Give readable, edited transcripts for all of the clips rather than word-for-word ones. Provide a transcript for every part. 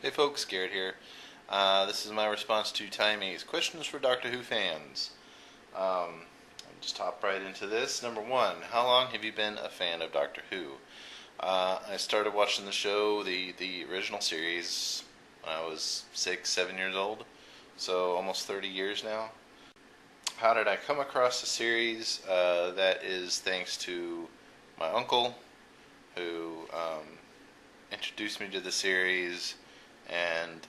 Hey folks, Garrett here. This is my response to Timey's questions for Doctor Who fans. I'll just hop right into this. Number one, how long have you been a fan of Doctor Who? I started watching the show, the original series, when I was 6, 7 years old, so almost 30 years now. How did I come across the series? That is thanks to my uncle, who introduced me to the series, and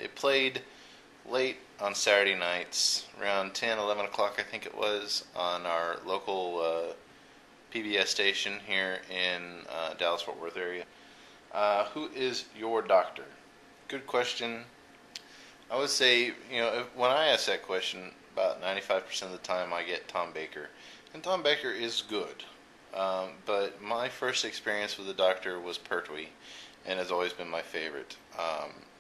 it played late on Saturday nights, around 10, 11 o'clock I think it was, on our local PBS station here in Dallas-Fort Worth area. Who is your doctor? Good question. I would say, when I ask that question, about 95% of the time I get Tom Baker. And Tom Baker is good. But my first experience with the Doctor was Pertwee, and has always been my favorite.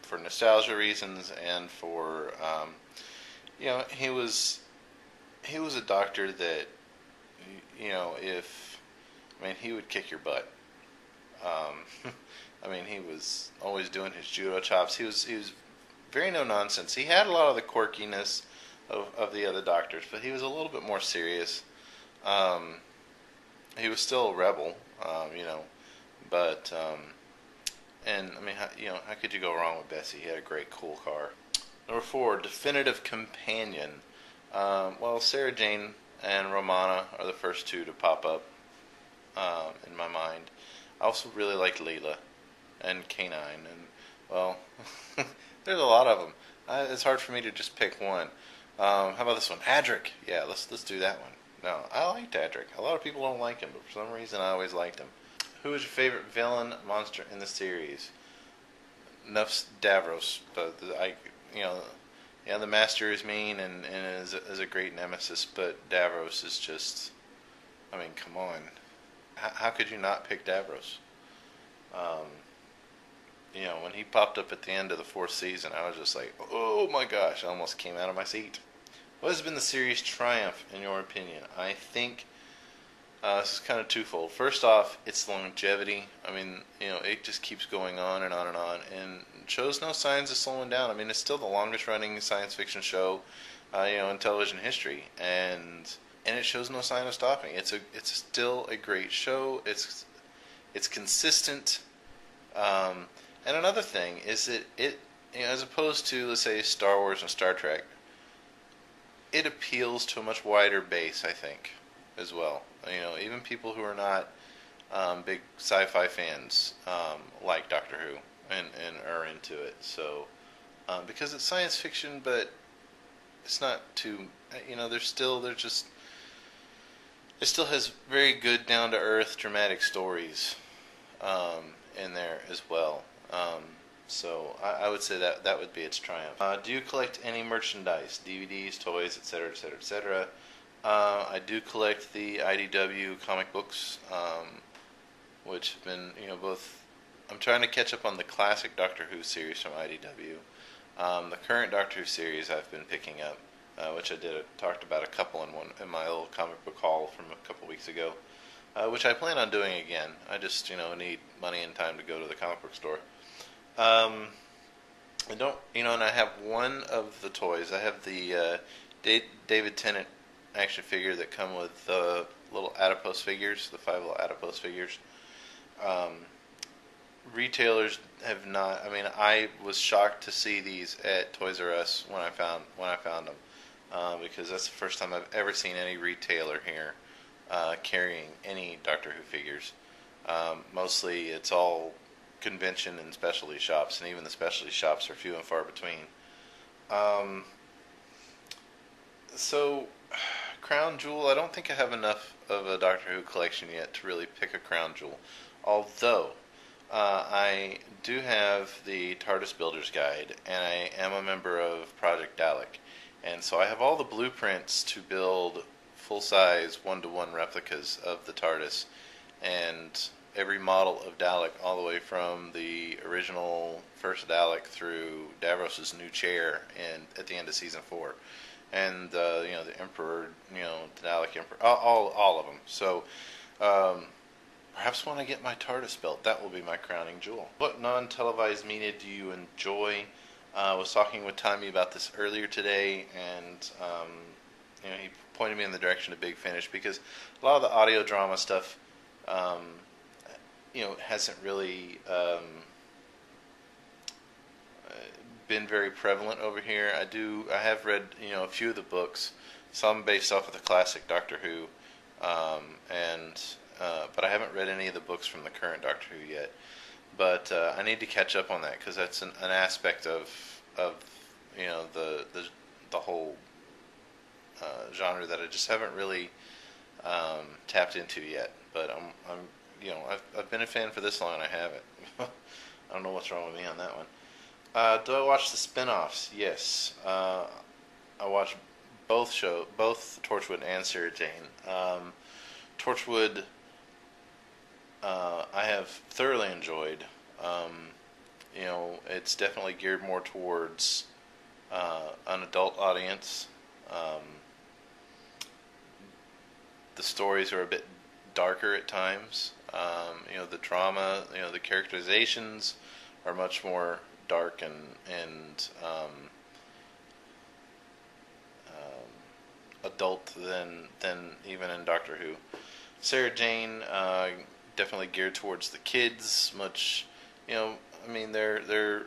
For nostalgia reasons and for, he was a Doctor that, he would kick your butt. He was always doing his judo chops. He was very no nonsense. He had a lot of the quirkiness of the other Doctors, but he was a little bit more serious. He was still a rebel, but how could you go wrong with Bessie? He had a great, cool car. Number four, definitive companion. Sarah Jane and Romana are the first two to pop up in my mind. I also really like Leela and K9, and there's a lot of them. It's hard for me to just pick one. How about this one, Adric? Yeah, let's do that one. No, I liked Adric. A lot of people don't like him, but for some reason I always liked him. Who is your favorite villain monster in the series? Nuff's Davros, but the Master is mean and is a great nemesis, but Davros is just, come on. How could you not pick Davros? When he popped up at the end of the fourth season, I was just like, oh my gosh, I almost came out of my seat. What has been the series' triumph, in your opinion? I think this is kind of twofold. First off, it's longevity. It just keeps going on and on and on, and shows no signs of slowing down. It's still the longest-running science fiction show, in television history, and it shows no sign of stopping. It's still a great show. It's consistent. And another thing is that as opposed to, let's say, Star Wars and Star Trek, it appeals to a much wider base, I think, as well. Even people who are not big sci-fi fans like Doctor Who and are into it. So, because it's science fiction, but it's not too, it still has very good, down-to-earth, dramatic stories in there as well. So I would say that would be its triumph. Do you collect any merchandise, DVDs, toys, etc., etc., etc.? I do collect the IDW comic books, which have been, both. I'm trying to catch up on the classic Doctor Who series from IDW. The current Doctor Who series I've been picking up, which I talked about a couple in my little comic book haul from a couple weeks ago, which I plan on doing again. I just, need money and time to go to the comic book store. I don't, and I have one of the toys. I have the David Tennant action figure that come with the little adipose figures, the 5 little adipose figures. Retailers have not. I was shocked to see these at Toys R Us when I found them, because that's the first time I've ever seen any retailer here carrying any Doctor Who figures. Mostly, it's all convention and specialty shops, and even the specialty shops are few and far between. So, Crown Jewel, I don't think I have enough of a Doctor Who collection yet to really pick a Crown Jewel. Although, I do have the TARDIS Builder's Guide, and I am a member of Project Dalek. And so I have all the blueprints to build full-size, one-to-one replicas of the TARDIS, and every model of Dalek, all the way from the original first Dalek through Davros' new chair at the end of season 4. And the Emperor, the Dalek Emperor, all of them. So perhaps perhaps when I get my TARDIS belt, that will be my crowning jewel. What non-televised media do you enjoy? I was talking with Timey about this earlier today, and he pointed me in the direction of Big Finish, because a lot of the audio drama stuff, hasn't really been very prevalent over here. I have read a few of the books, some based off of the classic Doctor Who, but I haven't read any of the books from the current Doctor Who yet. But I need to catch up on that, because that's an aspect of the whole genre that I just haven't really tapped into yet. But I've been a fan for this long and I haven't. I don't know what's wrong with me on that one. Do I watch the Spinoffs? Yes. I watch both Torchwood and Sarah Jane. Torchwood, I have thoroughly enjoyed. It's definitely geared more towards an adult audience. The stories are a bit darker at times. The drama, the characterizations are much more dark and adult than even in Doctor Who. Sarah Jane, definitely geared towards the kids. Much, they're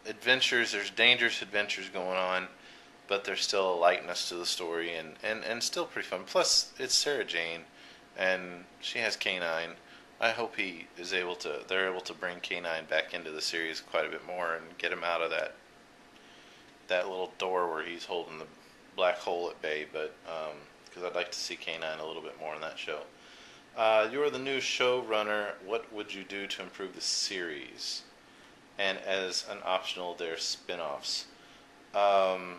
adventures. There's dangerous adventures going on, but there's still a lightness to the story and still pretty fun. Plus, it's Sarah Jane, and she has K9. I hope they're able to bring K9 back into the series quite a bit more and get him out of that little door where he's holding the black hole at bay. But because I'd like to see K9 a little bit more in that show. You're the new showrunner. What would you do to improve the series? And as an optional, there's spin-offs. Well,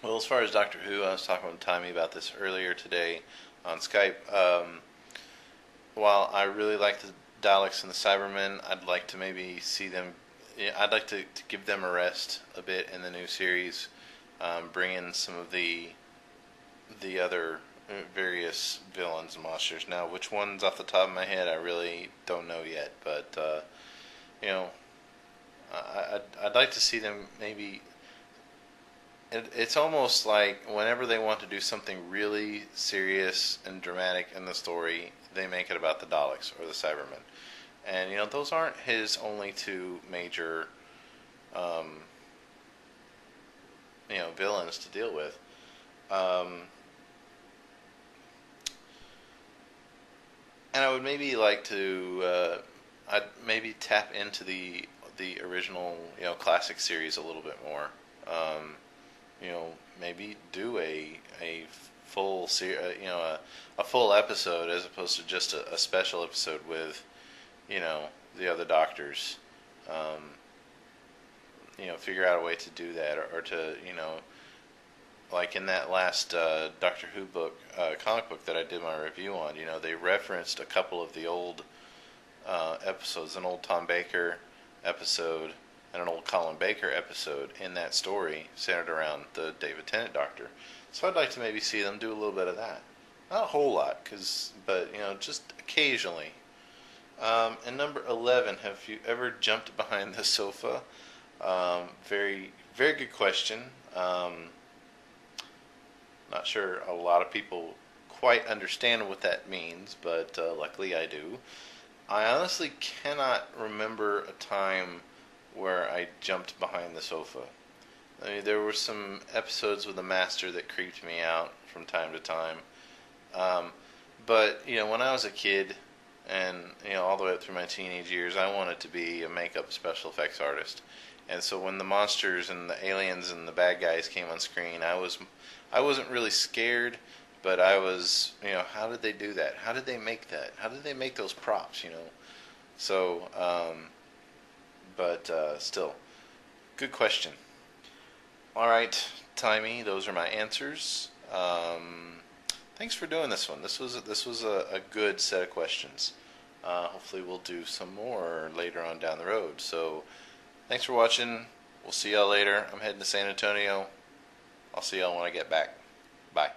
as far as Doctor Who, I was talking with Timey about this earlier today on Skype. While I really like the Daleks and the Cybermen, I'd like to maybe see them. I'd like to give them a rest a bit in the new series. Bring in some of the other various villains and monsters. Now, which ones off the top of my head, I really don't know yet. But I'd like to see them maybe. It's almost like whenever they want to do something really serious and dramatic in the story, they make it about the Daleks or the Cybermen. And, those aren't his only two major, villains to deal with. And I would maybe like to, I'd maybe tap into the original, classic series a little bit more. Maybe do a full a full episode as opposed to just a special episode with, the other Doctors. Figure out a way to do that, or to, like in that last Doctor Who book, comic book that I did my review on, they referenced a couple of the old episodes, an old Tom Baker episode and an old Colin Baker episode in that story centered around the David Tennant Doctor. So I'd like to maybe see them do a little bit of that. Not a whole lot, but just occasionally. And number 11, have you ever jumped behind the sofa? Very, very good question. Not sure a lot of people quite understand what that means, but luckily I do. I honestly cannot remember a time where I jumped behind the sofa. I mean, there were some episodes with the Master that creeped me out from time to time. But, when I was a kid and, all the way up through my teenage years, I wanted to be a makeup special effects artist. And so when the monsters and the aliens and the bad guys came on screen, I wasn't really scared, but I was, how did they do that? How did they make that? How did they make those props, So, but still, good question. All right, Timey, those are my answers. Thanks for doing this one. This was a good set of questions. Hopefully we'll do some more later on down the road. So thanks for watching. We'll see y'all later. I'm heading to San Antonio. I'll see y'all when I get back. Bye.